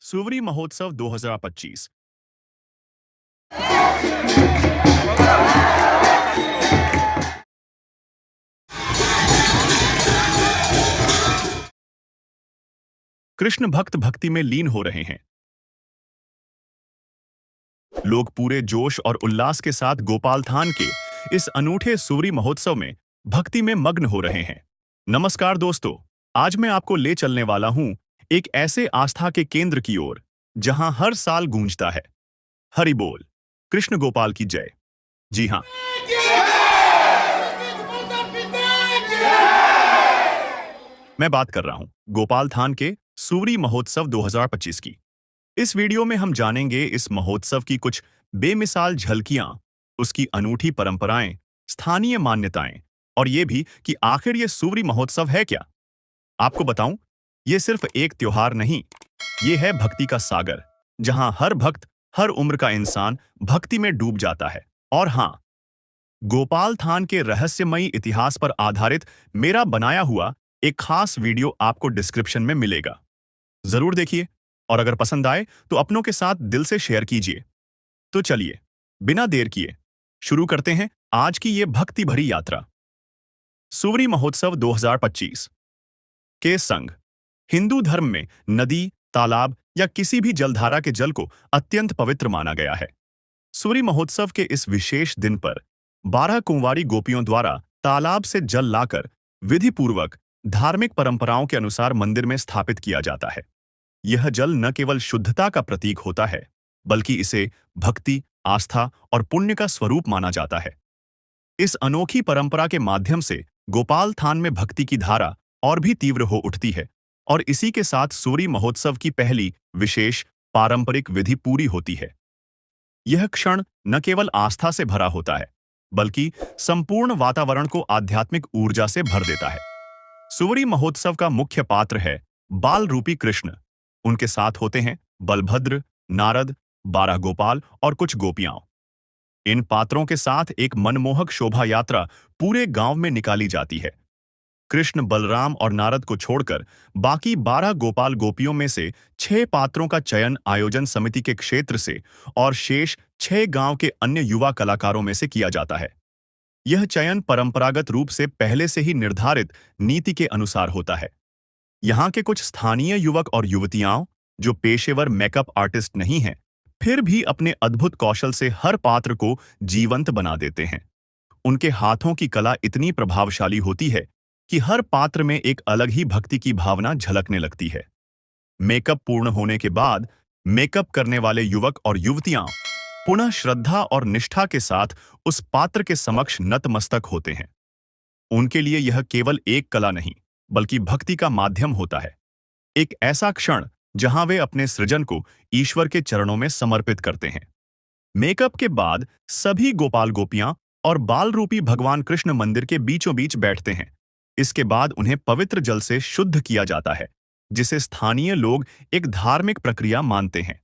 सुवरी महोत्सव 2025। कृष्ण भक्त भक्ति में लीन हो रहे हैं। लोग पूरे जोश और उल्लास के साथ गोपाल थान के इस अनूठे सुवरी महोत्सव में भक्ति में मग्न हो रहे हैं। नमस्कार दोस्तों, आज मैं आपको ले चलने वाला हूं एक ऐसे आस्था के केंद्र की ओर जहां हर साल गूंजता है हरि बोल, कृष्ण गोपाल की जय। जी हाँ, मैं बात कर रहा हूं गोपाल थान के सुवरी महोत्सव 2025 की। इस वीडियो में हम जानेंगे इस महोत्सव की कुछ बेमिसाल झलकियां, उसकी अनूठी परंपराएं, स्थानीय मान्यताएं और ये भी कि आखिर ये सुवरी महोत्सव है क्या। आपको बताऊं, ये सिर्फ एक त्योहार नहीं, ये है भक्ति का सागर, जहां हर भक्त, हर उम्र का इंसान भक्ति में डूब जाता है। और हां, गोपाल थान के रहस्यमयी इतिहास पर आधारित मेरा बनाया हुआ एक खास वीडियो आपको डिस्क्रिप्शन में मिलेगा। जरूर देखिए और अगर पसंद आए तो अपनों के साथ दिल से शेयर कीजिए। तो चलिए, बिना देर किए शुरू करते हैं आज की ये भक्ति भरी यात्रा। सुवरी महोत्सव 2025 के संग हिंदू धर्म में नदी, तालाब या किसी भी जलधारा के जल को अत्यंत पवित्र माना गया है। सुवरी महोत्सव के इस विशेष दिन पर 12 कुंवारी गोपियों द्वारा तालाब से जल लाकर विधि पूर्वक धार्मिक परंपराओं के अनुसार मंदिर में स्थापित किया जाता है। यह जल न केवल शुद्धता का प्रतीक होता है, बल्कि इसे भक्ति, आस्था और पुण्य का स्वरूप माना जाता है। इस अनोखी परंपरा के माध्यम से गोपाल थान में भक्ति की धारा और भी तीव्र हो उठती है और इसी के साथ सुवरी महोत्सव की पहली विशेष पारंपरिक विधि पूरी होती है। यह क्षण न केवल आस्था से भरा होता है, बल्कि संपूर्ण वातावरण को आध्यात्मिक ऊर्जा से भर देता है। सुवरी महोत्सव का मुख्य पात्र है बाल रूपी कृष्ण। उनके साथ होते हैं बलभद्र, नारद, 12 गोपाल और कुछ गोपियां। इन पात्रों के साथ एक मनमोहक शोभा यात्रा पूरे गांव में निकाली जाती है। कृष्ण, बलराम और नारद को छोड़कर बाकी 12 गोपाल गोपियों में से 6 पात्रों का चयन आयोजन समिति के क्षेत्र से और शेष 6 गांव के अन्य युवा कलाकारों में से किया जाता है। यह चयन परंपरागत रूप से पहले से ही निर्धारित नीति के अनुसार होता है। यहाँ के कुछ स्थानीय युवक और युवतियां, जो पेशेवर मेकअप आर्टिस्ट नहीं हैं, फिर भी अपने अद्भुत कौशल से हर पात्र को जीवंत बना देते हैं। उनके हाथों की कला इतनी प्रभावशाली होती है कि हर पात्र में एक अलग ही भक्ति की भावना झलकने लगती है। मेकअप पूर्ण होने के बाद मेकअप करने वाले युवक और युवतियां पुनः श्रद्धा और निष्ठा के साथ उस पात्र के समक्ष नतमस्तक होते हैं। उनके लिए यह केवल एक कला नहीं, बल्कि भक्ति का माध्यम होता है। एक ऐसा क्षण जहां वे अपने सृजन को ईश्वर के चरणों में समर्पित करते हैं। मेकअप के बाद सभी गोपाल गोपियां और बाल रूपी भगवान कृष्ण मंदिर के बीचों बीच बैठते हैं। इसके बाद उन्हें पवित्र जल से शुद्ध किया जाता है, जिसे स्थानीय लोग एक धार्मिक प्रक्रिया मानते हैं।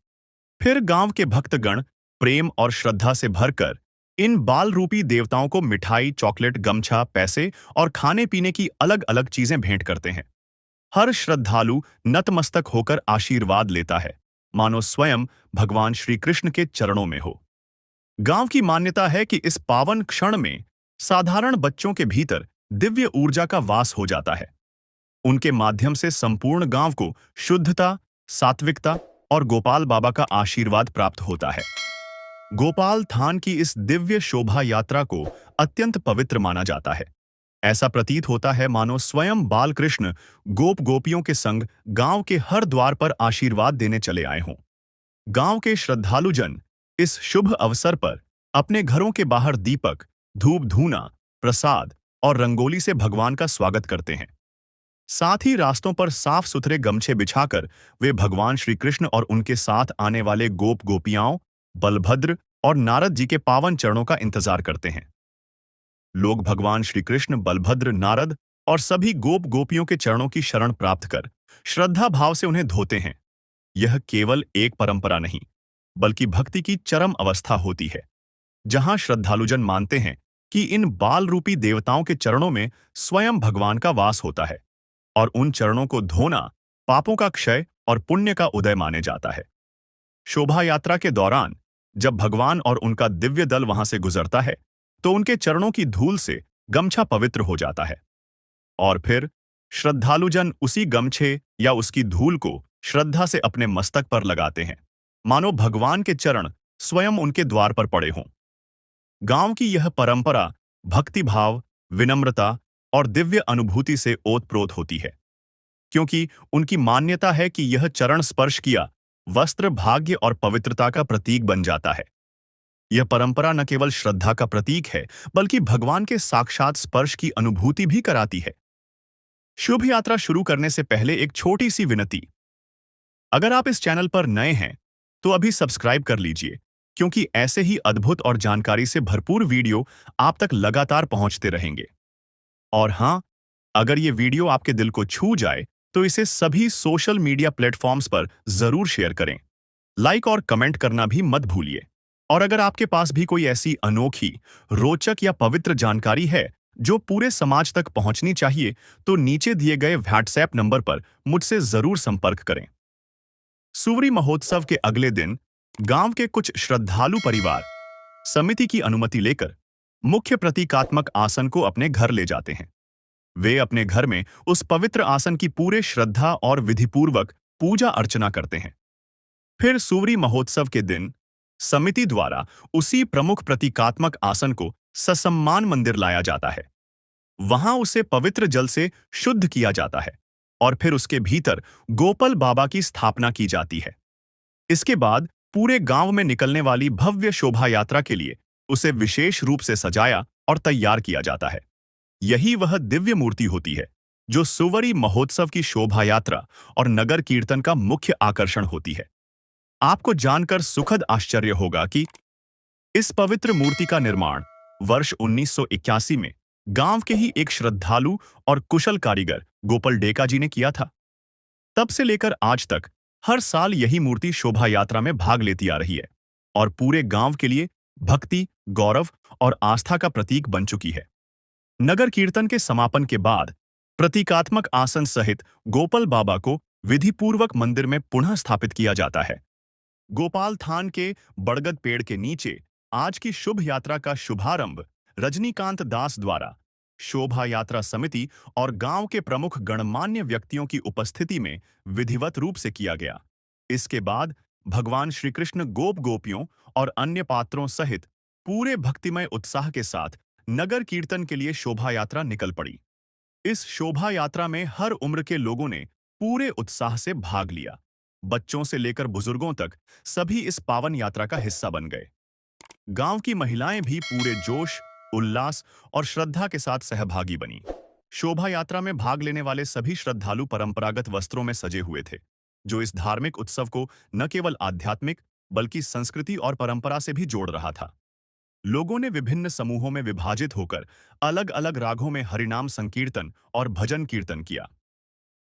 फिर गांव के भक्तगण प्रेम और श्रद्धा से भरकर इन बाल रूपी देवताओं को मिठाई, चॉकलेट, गमछा, पैसे और खाने पीने की अलग अलग चीजें भेंट करते हैं। हर श्रद्धालु नतमस्तक होकर आशीर्वाद लेता है, मानो स्वयं भगवान श्री कृष्ण के चरणों में हो। गांव की मान्यता है कि इस पावन क्षण में साधारण बच्चों के भीतर दिव्य ऊर्जा का वास हो जाता है। उनके माध्यम से संपूर्ण गांव को शुद्धता, सात्विकता और गोपाल बाबा का आशीर्वाद प्राप्त होता है। गोपाल थान की इस दिव्य शोभा यात्रा को अत्यंत पवित्र माना जाता है। ऐसा प्रतीत होता है मानो स्वयं बाल कृष्ण गोप गोपियों के संग गांव के हर द्वार पर आशीर्वाद देने चले आए हों। गांव के श्रद्धालुजन इस शुभ अवसर पर अपने घरों के बाहर दीपक, धूप धूना, प्रसाद और रंगोली से भगवान का स्वागत करते हैं। साथ ही रास्तों पर साफ सुथरे गमछे बिछाकर वे भगवान श्री कृष्ण और उनके साथ आने वाले गोप गोपियाओं, बलभद्र और नारद जी के पावन चरणों का इंतजार करते हैं। लोग भगवान श्री कृष्ण, बलभद्र, नारद और सभी गोप गोपियों के चरणों की शरण प्राप्त कर श्रद्धा भाव से उन्हें धोते हैं। यह केवल एक परंपरा नहीं, बल्कि भक्ति की चरम अवस्था होती है, जहां श्रद्धालुजन मानते हैं कि इन बाल रूपी देवताओं के चरणों में स्वयं भगवान का वास होता है और उन चरणों को धोना पापों का क्षय और पुण्य का उदय माने जाता है। शोभा यात्रा के दौरान जब भगवान और उनका दिव्य दल वहां से गुजरता है, तो उनके चरणों की धूल से गमछा पवित्र हो जाता है और फिर श्रद्धालुजन उसी गमछे या उसकी धूल को श्रद्धा से अपने मस्तक पर लगाते हैं, मानो भगवान के चरण स्वयं उनके द्वार पर पड़े हों। गांव की यह परंपरा भक्तिभाव, विनम्रता और दिव्य अनुभूति से ओतप्रोत होती है, क्योंकि उनकी मान्यता है कि यह चरण स्पर्श किया वस्त्र भाग्य और पवित्रता का प्रतीक बन जाता है। यह परंपरा न केवल श्रद्धा का प्रतीक है, बल्कि भगवान के साक्षात स्पर्श की अनुभूति भी कराती है। शुभ यात्रा शुरू करने से पहले एक छोटी सी विनती। अगर आप इस चैनल पर नए हैं, तो अभी सब्सक्राइब कर लीजिए, क्योंकि ऐसे ही अद्भुत और जानकारी से भरपूर वीडियो आप तक लगातार पहुंचते रहेंगे। और हाँ, अगर ये वीडियो आपके दिल को छू जाए, तो इसे सभी सोशल मीडिया प्लेटफॉर्म्स पर जरूर शेयर करें। लाइक और कमेंट करना भी मत भूलिए। और अगर आपके पास भी कोई ऐसी अनोखी, रोचक या पवित्र जानकारी है जो पूरे समाज तक पहुंचनी चाहिए, तो नीचे दिए गए व्हाट्सएप नंबर पर मुझसे जरूर संपर्क करें। सूवरी महोत्सव के अगले दिन गांव के कुछ श्रद्धालु परिवार समिति की अनुमति लेकर मुख्य प्रतीकात्मक आसन को अपने घर ले जाते हैं। वे अपने घर में उस पवित्र आसन की पूरे श्रद्धा और विधिपूर्वक पूजा अर्चना करते हैं। फिर सूवरी महोत्सव के दिन समिति द्वारा उसी प्रमुख प्रतीकात्मक आसन को ससम्मान मंदिर लाया जाता है। वहां उसे पवित्र जल से शुद्ध किया जाता है और फिर उसके भीतर गोपाल बाबा की स्थापना की जाती है। इसके बाद पूरे गांव में निकलने वाली भव्य शोभा यात्रा के लिए उसे विशेष रूप से सजाया और तैयार किया जाता है। यही वह दिव्य मूर्ति होती है जो सूवरी महोत्सव की शोभा यात्रा और नगर कीर्तन का मुख्य आकर्षण होती है। आपको जानकर सुखद आश्चर्य होगा कि इस पवित्र मूर्ति का निर्माण वर्ष 1981 में गांव के ही एक श्रद्धालु और कुशल कारीगर गोपाल डेका जी ने किया था। तब से लेकर आज तक हर साल यही मूर्ति शोभा यात्रा में भाग लेती आ रही है और पूरे गांव के लिए भक्ति, गौरव और आस्था का प्रतीक बन चुकी है। नगर कीर्तन के समापन के बाद प्रतीकात्मक आसन सहित गोपाल बाबा को विधिपूर्वक मंदिर में पुनः स्थापित किया जाता है। गोपाल थान के बड़गद पेड़ के नीचे आज की शुभ यात्रा का शुभारंभ रजनीकांत दास द्वारा शोभा यात्रा समिति और गांव के प्रमुख गणमान्य व्यक्तियों की उपस्थिति में विधिवत रूप से किया गया। इसके बाद भगवान श्री कृष्ण गोप गोपियों और अन्य पात्रों सहित पूरे भक्तिमय उत्साह के साथ नगर कीर्तन के लिए शोभा यात्रा निकल पड़ी। इस शोभा यात्रा में हर उम्र के लोगों ने पूरे उत्साह से भाग लिया। बच्चों से लेकर बुजुर्गों तक सभी इस पावन यात्रा का हिस्सा बन गए। गांव की महिलाएं भी पूरे जोश, उल्लास और श्रद्धा के साथ सहभागी बनी। शोभा यात्रा में भाग लेने वाले सभी श्रद्धालु परंपरागत वस्त्रों में सजे हुए थे, जो इस धार्मिक उत्सव को न केवल आध्यात्मिक बल्कि संस्कृति और परंपरा से भी जोड़ रहा था। लोगों ने विभिन्न समूहों में विभाजित होकर अलग-अलग रागों में हरिनाम संकीर्तन और भजन कीर्तन किया।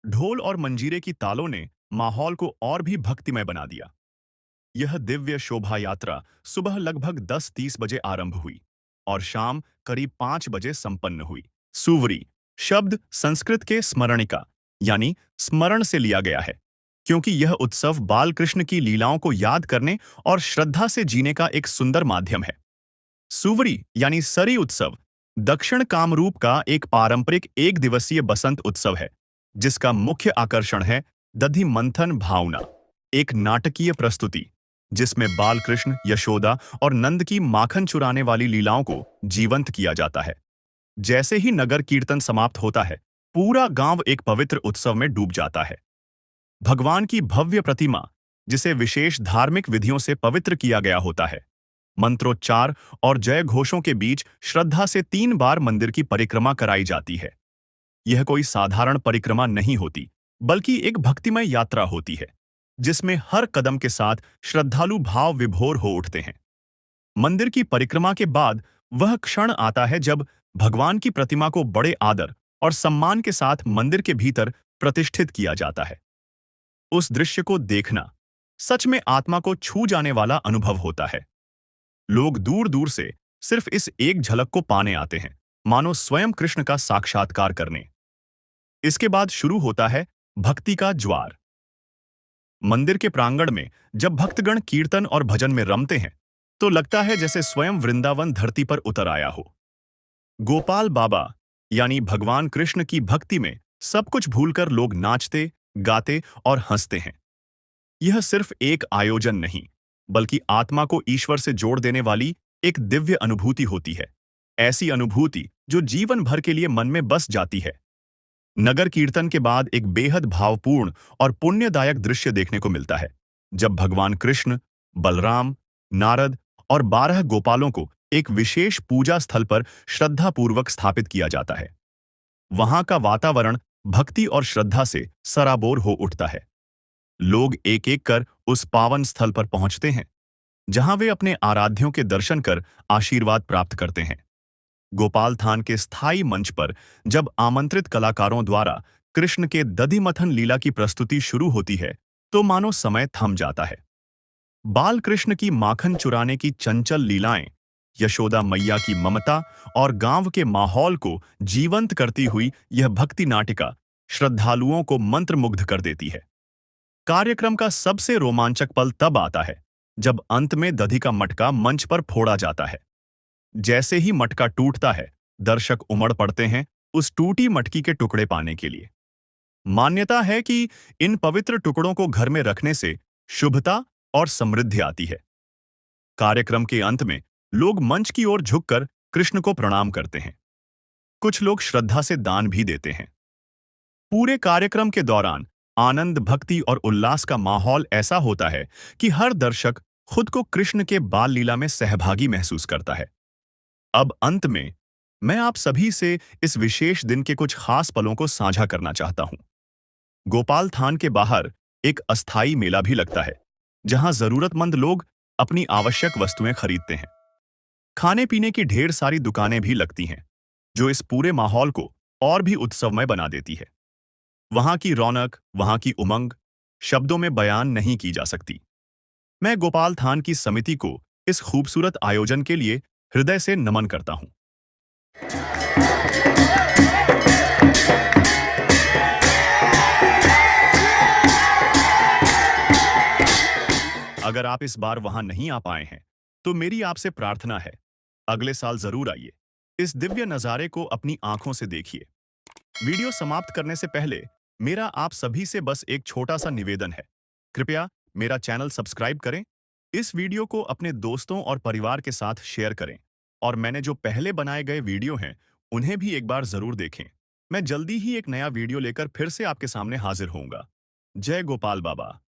ढोल और मंजीरे की तालों ने माहौल को और भी भक्तिमय बना दिया। यह दिव्य शोभा यात्रा सुबह लगभग 10:30 बजे आरंभ हुई और शाम करीब 5 बजे संपन्न हुई। सूवरी शब्द संस्कृत के स्मरणिका यानी स्मरण से लिया गया है, क्योंकि यह उत्सव बाल कृष्ण की लीलाओं को याद करने और श्रद्धा से जीने का एक सुंदर माध्यम है। सूवरी यानी सरी उत्सव दक्षिण कामरूप का एक पारंपरिक एक दिवसीय बसंत उत्सव है, जिसका मुख्य आकर्षण है दधि मंथन भावना, एक नाटकीय प्रस्तुति जिसमें बाल कृष्ण, यशोदा और नंद की माखन चुराने वाली लीलाओं को जीवंत किया जाता है। जैसे ही नगर कीर्तन समाप्त होता है, पूरा गांव एक पवित्र उत्सव में डूब जाता है। भगवान की भव्य प्रतिमा, जिसे विशेष धार्मिक विधियों से पवित्र किया गया होता है, मंत्रोच्चार और जय घोषों के बीच श्रद्धा से 3 बार मंदिर की परिक्रमा कराई जाती है। यह कोई साधारण परिक्रमा नहीं होती, बल्कि एक भक्तिमय यात्रा होती है, जिसमें हर कदम के साथ श्रद्धालु भाव विभोर हो उठते हैं। मंदिर की परिक्रमा के बाद वह क्षण आता है जब भगवान की प्रतिमा को बड़े आदर और सम्मान के साथ मंदिर के भीतर प्रतिष्ठित किया जाता है। उस दृश्य को देखना सच में आत्मा को छू जाने वाला अनुभव होता है। लोग दूर दूर से सिर्फ इस एक झलक को पाने आते हैं, मानो स्वयं कृष्ण का साक्षात्कार करने। इसके बाद शुरू होता है भक्ति का ज्वार। मंदिर के प्रांगण में जब भक्तगण कीर्तन और भजन में रमते हैं, तो लगता है जैसे स्वयं वृंदावन धरती पर उतर आया हो। गोपाल बाबा यानी भगवान कृष्ण की भक्ति में सब कुछ भूलकर लोग नाचते, गाते और हंसते हैं। यह सिर्फ एक आयोजन नहीं, बल्कि आत्मा को ईश्वर से जोड़ देने वाली एक दिव्य अनुभूति होती है। ऐसी अनुभूति जो जीवन भर के लिए मन में बस जाती है। नगर कीर्तन के बाद एक बेहद भावपूर्ण और पुण्यदायक दृश्य देखने को मिलता है, जब भगवान कृष्ण, बलराम, नारद और 12 गोपालों को एक विशेष पूजा स्थल पर श्रद्धापूर्वक स्थापित किया जाता है। वहां का वातावरण भक्ति और श्रद्धा से सराबोर हो उठता है। लोग एक एक कर उस पावन स्थल पर पहुंचते हैं, जहां वे अपने आराध्यों के दर्शन कर आशीर्वाद प्राप्त करते हैं। गोपाल थान के स्थायी मंच पर जब आमंत्रित कलाकारों द्वारा कृष्ण के दधिमथन लीला की प्रस्तुति शुरू होती है, तो मानो समय थम जाता है। बाल कृष्ण की माखन चुराने की चंचल लीलाएं, यशोदा मैया की ममता और गांव के माहौल को जीवंत करती हुई यह भक्ति नाटिका श्रद्धालुओं को मंत्रमुग्ध कर देती है। कार्यक्रम का सबसे रोमांचक पल तब आता है, जब अंत में दधी का मटका मंच पर फोड़ा जाता है। जैसे ही मटका टूटता है, दर्शक उमड़ पड़ते हैं उस टूटी मटकी के टुकड़े पाने के लिए। मान्यता है कि इन पवित्र टुकड़ों को घर में रखने से शुभता और समृद्धि आती है। कार्यक्रम के अंत में लोग मंच की ओर झुककर कृष्ण को प्रणाम करते हैं। कुछ लोग श्रद्धा से दान भी देते हैं। पूरे कार्यक्रम के दौरान आनंद, भक्ति और उल्लास का माहौल ऐसा होता है कि हर दर्शक खुद को कृष्ण के बाल लीला में सहभागी महसूस करता है। अब अंत में मैं आप सभी से इस विशेष दिन के कुछ खास पलों को साझा करना चाहता हूं। गोपाल थान के बाहर एक अस्थाई मेला भी लगता है, जहां जरूरतमंद लोग अपनी आवश्यक वस्तुएं खरीदते हैं। खाने पीने की ढेर सारी दुकानें भी लगती हैं, जो इस पूरे माहौल को और भी उत्सवमय बना देती है। वहां की रौनक, वहां की उमंग शब्दों में बयान नहीं की जा सकती। मैं गोपाल थान की समिति को इस खूबसूरत आयोजन के लिए हृदय से नमन करता हूं। अगर आप इस बार वहां नहीं आ पाए हैं, तो मेरी आपसे प्रार्थना है, अगले साल जरूर आइए। इस दिव्य नजारे को अपनी आंखों से देखिए। वीडियो समाप्त करने से पहले मेरा आप सभी से बस एक छोटा सा निवेदन है। कृपया मेरा चैनल सब्सक्राइब करें, इस वीडियो को अपने दोस्तों और परिवार के साथ शेयर करें, और मैंने जो पहले बनाए गए वीडियो हैं, उन्हें भी एक बार जरूर देखें। मैं जल्दी ही एक नया वीडियो लेकर फिर से आपके सामने हाजिर होऊंगा। जय गोपाल बाबा।